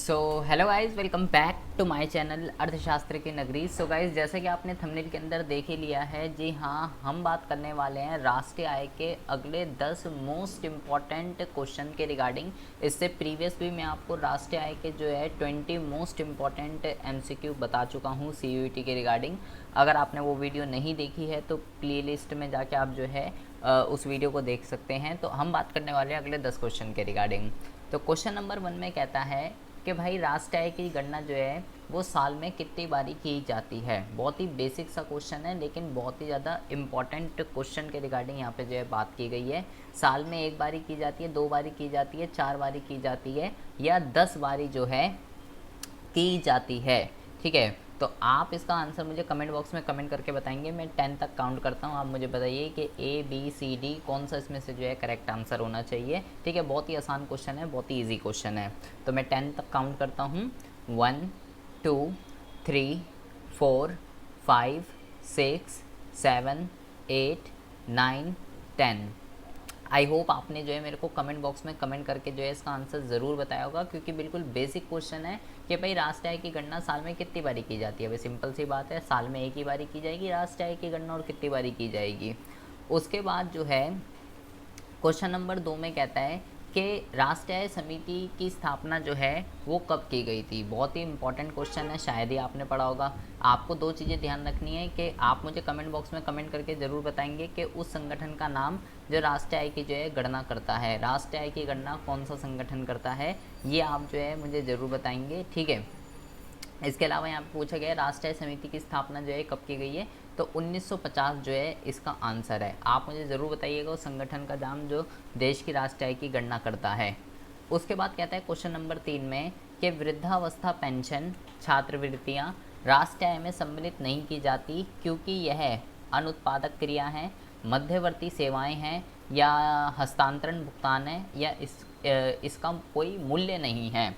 So hello guys, welcome back to my channel अर्थशास्त्र की नगरी। सो गाइज, जैसे कि आपने थंबनेल के अंदर देख ही लिया है, जी हाँ, हम बात करने वाले हैं राष्ट्रीय आय के अगले 10 मोस्ट इम्पॉर्टेंट क्वेश्चन के रिगार्डिंग। इससे प्रीवियस भी मैं आपको राष्ट्रीय आय के जो है 20 मोस्ट इम्पॉर्टेंट एमसीक्यू बता चुका हूँ सीयूईटी के रिगार्डिंग। अगर आपने वो वीडियो नहीं देखी है तो प्ले लिस्ट में जाके आप जो है उस वीडियो को देख सकते हैं। तो हम बात करने वाले हैं अगले 10 क्वेश्चन के रिगार्डिंग। तो क्वेश्चन नंबर 1 में कहता है कि भाई राष्ट्रीय आय की गणना जो है वो साल में कितनी बारी की जाती है। बहुत ही बेसिक सा क्वेश्चन है, लेकिन बहुत ही ज़्यादा इम्पॉर्टेंट क्वेश्चन के रिगार्डिंग यहाँ पे जो है बात की गई है। साल में 1 बारी की जाती है, 2 बारी की जाती है, 4 बारी की जाती है या 10 बारी जो है की जाती है। ठीक है, तो आप इसका आंसर मुझे कमेंट बॉक्स में कमेंट करके बताएंगे। मैं 10 तक काउंट करता हूँ, आप मुझे बताइए कि ए बी सी डी कौन सा इसमें से जो है करेक्ट आंसर होना चाहिए। ठीक है, बहुत ही आसान क्वेश्चन है, बहुत ही ईजी क्वेश्चन है। तो मैं 10 तक काउंट करता हूँ। 1 2 3 4 5 6 7 8 9 10। आई होप आपने जो है मेरे को कमेंट बॉक्स में कमेंट करके जो है इसका आंसर ज़रूर बताया होगा, क्योंकि बिल्कुल बेसिक क्वेश्चन है कि भाई राष्ट्रीय आय की गणना साल में कितनी बारी की जाती है। भाई सिंपल सी बात है, साल में 1 ही बारी की जाएगी राष्ट्रीय आय की गणना, और कितनी बारी की जाएगी। उसके बाद जो है क्वेश्चन नंबर 2 में कहता है कि राष्ट्रीय आय समिति की स्थापना जो है वो कब की गई थी। बहुत ही इंपॉर्टेंट क्वेश्चन है, शायद ही आपने पढ़ा होगा। आपको 2 चीज़ें ध्यान रखनी है कि आप मुझे कमेंट बॉक्स में कमेंट करके ज़रूर बताएंगे कि उस संगठन का नाम जो राष्ट्रीय आय की जो है गणना करता है। राष्ट्रीय आय की गणना कौन सा संगठन करता है, ये आप जो है मुझे ज़रूर बताएंगे। ठीक है, इसके अलावा यहाँ पे पूछा गया है राष्ट्रीय समिति की स्थापना जो है कब की गई है, तो 1950 जो है इसका आंसर है। आप मुझे ज़रूर बताइएगा उस संगठन का नाम जो देश की राष्ट्रीय आय की गणना करता है। उसके बाद कहता है क्वेश्चन नंबर 3 में कि वृद्धावस्था पेंशन छात्रवृत्तियाँ राष्ट्रीय आय में सम्मिलित नहीं की जाती क्योंकि यह अनुत्पादक क्रिया है, मध्यवर्ती सेवाएं हैं, या हस्तांतरण भुगतान है, या इसका कोई मूल्य नहीं है।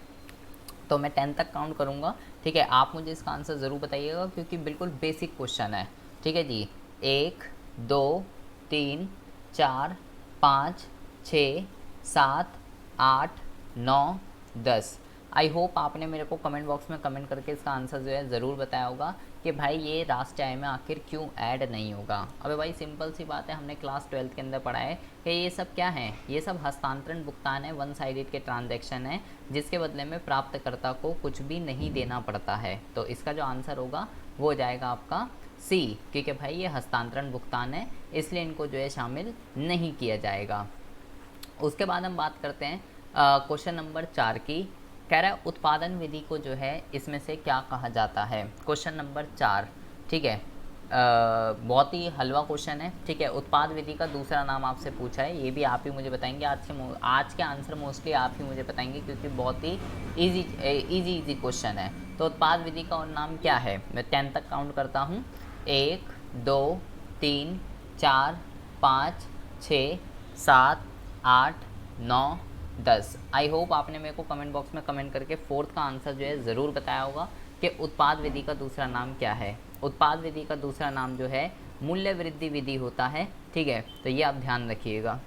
तो मैं 10 तक काउंट करूँगा। ठीक है, आप मुझे इसका आंसर ज़रूर बताइएगा, क्योंकि बिल्कुल बेसिक क्वेश्चन है। ठीक है जी, 1 2 3 4 5 6 7 8 9 10। आई होप आपने मेरे को कमेंट बॉक्स में कमेंट करके इसका आंसर जो है ज़रूर बताया होगा कि भाई ये राष्ट्रीय आय में आखिर क्यों ऐड नहीं होगा। अबे भाई सिंपल सी बात है, हमने क्लास 12 के अंदर पढ़ा है कि ये सब क्या है, ये सब हस्तांतरण भुगतान है, वन साइडेड के ट्रांजैक्शन है, जिसके बदले में प्राप्तकर्ता को कुछ भी नहीं देना पड़ता है। तो इसका जो आंसर होगा वो हो जाएगा आपका सी, क्योंकि भाई ये हस्तांतरण भुगतान है, इसलिए इनको जो है शामिल नहीं किया जाएगा। उसके बाद हम बात करते हैं क्वेश्चन नंबर 4 की। कह रहा है उत्पादन विधि को जो है इसमें से क्या कहा जाता है। क्वेश्चन नंबर 4, ठीक है, बहुत ही हलवा क्वेश्चन है। ठीक है, उत्पाद विधि का दूसरा नाम आपसे पूछा है, ये भी आप ही मुझे बताएंगे। आज के आंसर मोस्टली आप ही मुझे बताएंगे, क्योंकि बहुत ही इजी क्वेश्चन है। तो उत्पाद विधि का और नाम क्या है, मैं 10 तक काउंट करता हूँ। 1 2 3 4 5 6 7 8 9 10। आई होप आपने मेरे को कमेंट बॉक्स में कमेंट करके 4th का आंसर जो है ज़रूर बताया होगा कि उत्पाद विधि का दूसरा नाम क्या है। उत्पाद विधि का दूसरा नाम जो है मूल्य वृद्धि विधि होता है। ठीक है, तो ये आप ध्यान रखिएगा।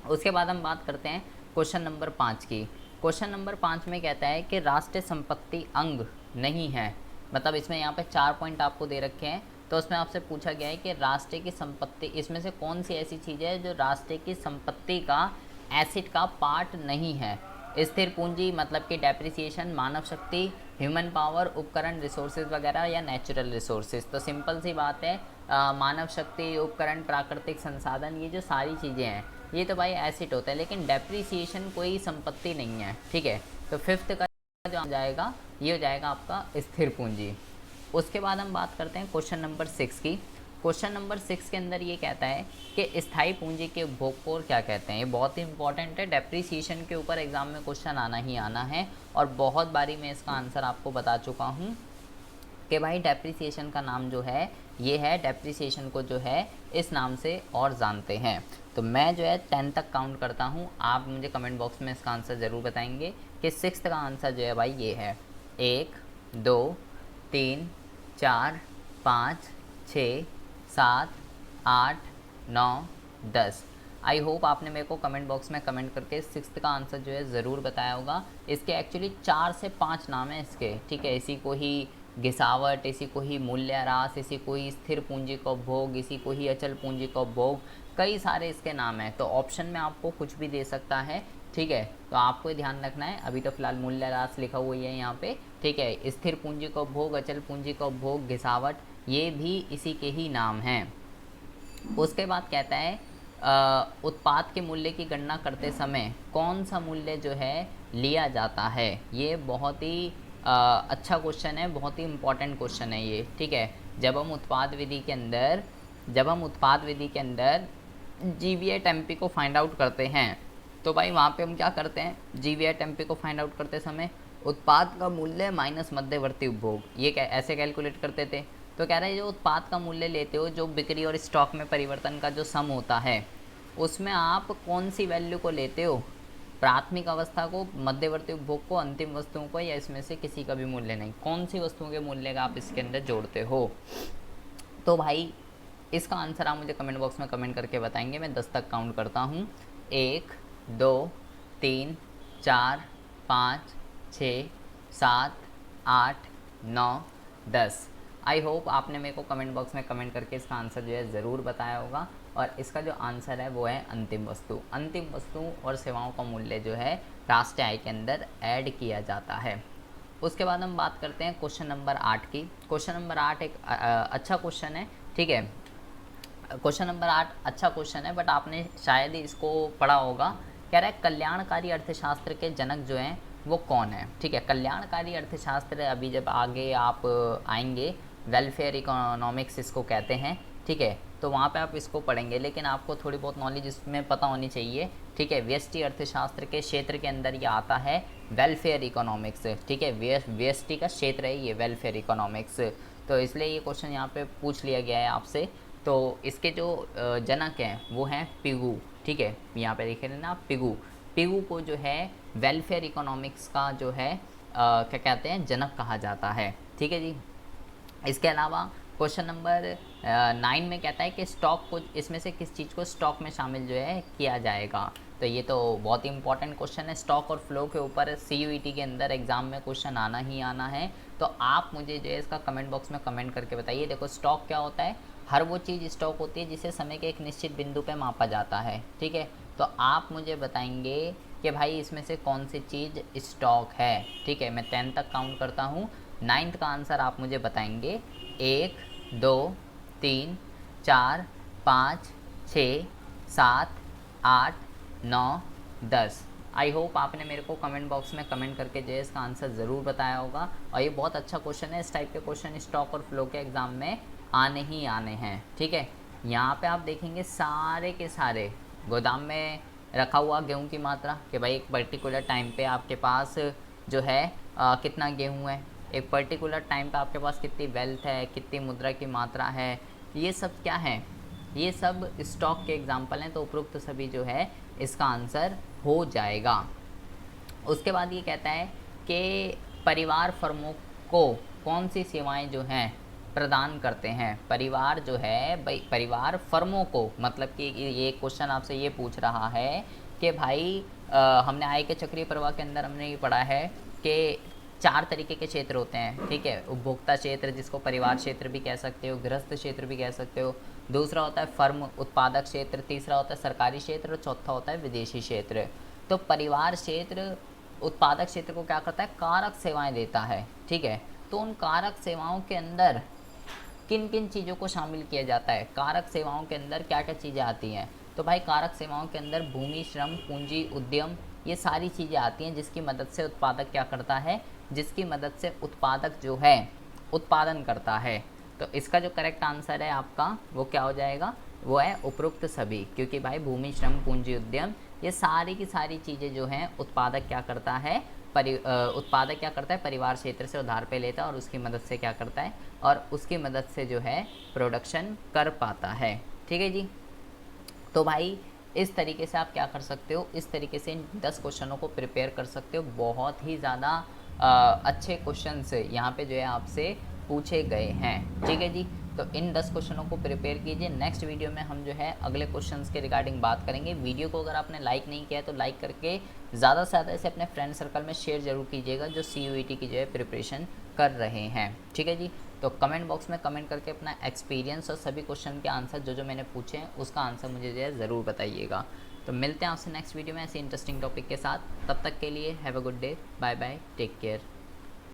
उसके बाद हम बात करते हैं क्वेश्चन नंबर 5 की। क्वेश्चन नंबर 5 में कहता है कि राष्ट्रीय संपत्ति अंग नहीं है। मतलब इसमें यहाँ पे 4 पॉइंट आपको दे रखे हैं, तो उसमें आपसे पूछा गया है कि राष्ट्रीय की संपत्ति इसमें से कौन सी ऐसी चीज़ है जो राष्ट्रीय की संपत्ति का एसिड का पार्ट नहीं है। स्थिर पूंजी मतलब कि डेप्रिसिएशन, मानव शक्ति, ह्यूमन पावर, उपकरण, रिसोर्सेज वगैरह, या नेचुरल रिसोर्सेज। तो सिंपल सी बात है, मानव शक्ति, उपकरण, प्राकृतिक संसाधन, ये जो सारी चीज़ें हैं ये तो भाई एसिड होता है, लेकिन डेप्रिसिएशन कोई संपत्ति नहीं है। ठीक है, तो 5th का जो आ जाएगा ये हो जाएगा आपका स्थिर पूंजी। उसके बाद हम बात करते हैं क्वेश्चन नंबर 6 की। क्वेश्चन नंबर 6 के अंदर ये कहता है कि स्थायी पूंजी के उपभोग को क्या कहते हैं। ये बहुत ही इंपॉर्टेंट है, डेप्रिसिएशन के ऊपर एग्जाम में क्वेश्चन आना ही आना है, और बहुत बारी मैं इसका आंसर आपको बता चुका हूँ कि भाई डेप्रिसिएशन का नाम जो है ये है, डेप्रिसिएशन को जो है इस नाम से और जानते हैं। तो मैं जो है 10 तक काउंट करता हूँ, आप मुझे कमेंट बॉक्स में इसका आंसर ज़रूर बताएंगे कि 6th का आंसर जो है भाई ये है। 1 2 3 4 5 6 7 8 9 10। आई होप आपने मेरे को कमेंट बॉक्स में कमेंट करके सिक्स्थ का आंसर जो है ज़रूर बताया होगा। इसके एक्चुअली 4 से 5 नाम हैं इसके, ठीक है। इसी को ही घिसावट, इसी को ही मूल्यह्रास, इसी को ही स्थिर पूंजी का उपभोग, इसी को ही अचल पूंजी का उपभोग, कई सारे इसके नाम हैं। तो ऑप्शन में आपको कुछ भी दे सकता है, ठीक है। तो आपको ध्यान रखना है, अभी तो फिलहाल मूल्यह्रास लिखा हुआ है यहाँ पे, ठीक है। स्थिर पूंजी का उपभोग, अचल पूंजी का उपभोग, घिसावट, ये भी इसी के ही नाम हैं। उसके बाद कहता है उत्पाद के मूल्य की गणना करते समय कौन सा मूल्य जो है लिया जाता है। ये बहुत ही अच्छा क्वेश्चन है, बहुत ही इम्पोर्टेंट क्वेश्चन है ये, ठीक है। जब हम उत्पाद विधि के अंदर जीवीएट एमपी को फाइंड आउट करते हैं, तो भाई वहाँ पे हम क्या करते हैं, जीवीएट एमपी को फाइंड आउट करते समय उत्पाद का मूल्य माइनस मध्यवर्ती उपभोग, ये ऐसे कैलकुलेट करते थे। तो कह रहे हैं जो उत्पाद का मूल्य लेते हो, जो बिक्री और स्टॉक में परिवर्तन का जो सम होता है, उसमें आप कौन सी वैल्यू को लेते हो, प्राथमिक अवस्था को, मध्यवर्ती उपभोग को, अंतिम वस्तुओं को, या इसमें से किसी का भी मूल्य नहीं, कौन सी वस्तुओं के मूल्य का आप इसके अंदर जोड़ते हो। तो भाई इसका आंसर आप मुझे कमेंट बॉक्स में कमेंट करके बताएंगे। मैं 10 तक काउंट करता हूँ, 1 2 3 4 5 6 7 8 9 10। आई होप आपने मेरे को कमेंट बॉक्स में कमेंट करके इसका आंसर जो है ज़रूर बताया होगा। और इसका जो आंसर है वो है अंतिम वस्तु। अंतिम वस्तु और सेवाओं का मूल्य जो है राष्ट्रीय आय के अंदर ऐड किया जाता है। उसके बाद हम बात करते हैं क्वेश्चन नंबर 8 की। क्वेश्चन नंबर 8 एक अच्छा क्वेश्चन है, ठीक है। क्वेश्चन नंबर 8 अच्छा क्वेश्चन है, बट आपने शायद ही इसको पढ़ा होगा। कह रहा है कल्याणकारी अर्थशास्त्र के जनक जो हैं वो कौन है, ठीक है। कल्याणकारी अर्थशास्त्र अभी जब आगे आप आएंगे, वेलफेयर इकोनॉमिक्स इसको कहते हैं, ठीक है। तो वहाँ पे आप इसको पढ़ेंगे, लेकिन आपको थोड़ी बहुत नॉलेज इसमें पता होनी चाहिए, ठीक है। व्यष्टि अर्थशास्त्र के क्षेत्र के अंदर ये आता है वेलफेयर इकोनॉमिक्स, ठीक है। व्यष्टि का क्षेत्र है ये वेलफेयर इकोनॉमिक्स। तो इसलिए ये क्वेश्चन यहाँ पे पूछ लिया गया है आपसे। तो इसके जो जनक हैं वो हैं पिगू, ठीक है। यहाँ पे देख रहे हैं ना आप, पिगू को जो है वेलफेयर इकोनॉमिक्स का जो है क्या कहते हैं, जनक कहा जाता है, ठीक है जी। इसके अलावा क्वेश्चन नंबर 9 में कहता है कि स्टॉक को, इसमें से किस चीज़ को स्टॉक में शामिल जो है किया जाएगा। तो ये तो बहुत ही इंपॉर्टेंट क्वेश्चन है। स्टॉक और फ्लो के ऊपर CUET के अंदर एग्जाम में क्वेश्चन आना ही आना है। तो आप मुझे जो है इसका कमेंट बॉक्स में कमेंट करके बताइए। देखो स्टॉक क्या होता है, हर वो चीज़ स्टॉक होती है जिसे समय के एक निश्चित बिंदु पे मापा जाता है, ठीक है। तो आप मुझे बताएंगे कि भाई इसमें से कौन सी चीज़ स्टॉक है, ठीक है। मैं 10 तक काउंट करता हूँ, 9th का आंसर आप मुझे बताएंगे। 1 2 3 4 5 6 7 8 9 10। आई होप आपने मेरे को कमेंट बॉक्स में कमेंट करके जो है इसका आंसर ज़रूर बताया होगा। और ये बहुत अच्छा क्वेश्चन है, इस टाइप के क्वेश्चन स्टॉक और फ्लो के एग्ज़ाम में आने ही आने हैं, ठीक है। यहाँ पे आप देखेंगे सारे के सारे गोदाम में रखा हुआ गेहूं की मात्रा, कि भाई एक पर्टिकुलर टाइम पे आपके पास जो है कितना गेहूं है, एक पर्टिकुलर टाइम पे आपके पास कितनी वेल्थ है, कितनी मुद्रा की मात्रा है, ये सब क्या है, ये सब स्टॉक के एग्जाम्पल हैं। तो उपरोक्त सभी जो है इसका आंसर हो जाएगा। उसके बाद ये कहता है कि परिवार फर्मों को कौन सी सेवाएं जो हैं प्रदान करते हैं। परिवार जो है भाई, परिवार फर्मों को, मतलब कि ये क्वेश्चन आपसे ये पूछ रहा है कि भाई हमने आय के चक्रीय प्रवाह के अंदर हमने ये पढ़ा है कि 4 तरीके के क्षेत्र होते हैं, ठीक है। उपभोक्ता क्षेत्र, जिसको परिवार क्षेत्र भी कह सकते हो, गृहस्थ क्षेत्र भी कह सकते हो। दूसरा होता है फर्म उत्पादक क्षेत्र, तीसरा होता है सरकारी क्षेत्र, और चौथा होता है विदेशी क्षेत्र। तो परिवार क्षेत्र उत्पादक क्षेत्र को क्या करता है, कारक सेवाएं देता है, ठीक है। तो उन कारक सेवाओं के अंदर किन किन चीज़ों को शामिल किया जाता है, कारक सेवाओं के अंदर क्या क्या चीज़ें आती हैं। तो भाई कारक सेवाओं के अंदर भूमि, श्रम, पूंजी, उद्यम, ये सारी चीज़ें आती हैं जिसकी मदद से उत्पादक क्या करता है, जिसकी मदद से उत्पादक जो है उत्पादन करता है। तो इसका जो करेक्ट आंसर है आपका वो क्या हो जाएगा, वो है उपरोक्त सभी। क्योंकि भाई भूमि, श्रम, पूंजी, उद्यम, ये सारी की सारी चीज़ें जो हैं उत्पादक क्या करता है, उत्पादक क्या करता है, परिवार क्षेत्र से उधार पे लेता है और उसकी मदद से क्या करता है, और उसकी मदद से जो है प्रोडक्शन कर पाता है, ठीक है जी। तो भाई इस तरीके से आप क्या कर सकते हो, इस तरीके से इन 10 क्वेश्चनों को प्रिपेयर कर सकते हो। बहुत ही ज़्यादा अच्छे क्वेश्चन यहाँ पे जो है आपसे पूछे गए हैं, ठीक है जी। तो इन 10 क्वेश्चनों को प्रिपेयर कीजिए। नेक्स्ट वीडियो में हम जो है अगले क्वेश्चंस के रिगार्डिंग बात करेंगे। वीडियो को अगर आपने लाइक नहीं किया है तो लाइक करके ज़्यादा से ज़्यादा इसे अपने फ्रेंड सर्कल में शेयर जरूर कीजिएगा जो CUET की जो है प्रिपरेशन कर रहे हैं। ठीक है जी। तो कमेंट बॉक्स में कमेंट करके अपना एक्सपीरियंस और सभी क्वेश्चन के आंसर जो मैंने पूछे हैं उसका आंसर मुझे जो है ज़रूर बताइएगा। तो मिलते हैं आपसे नेक्स्ट वीडियो में ऐसे इंटरेस्टिंग टॉपिक के साथ। तब तक के लिए have a good day, bye bye, take care.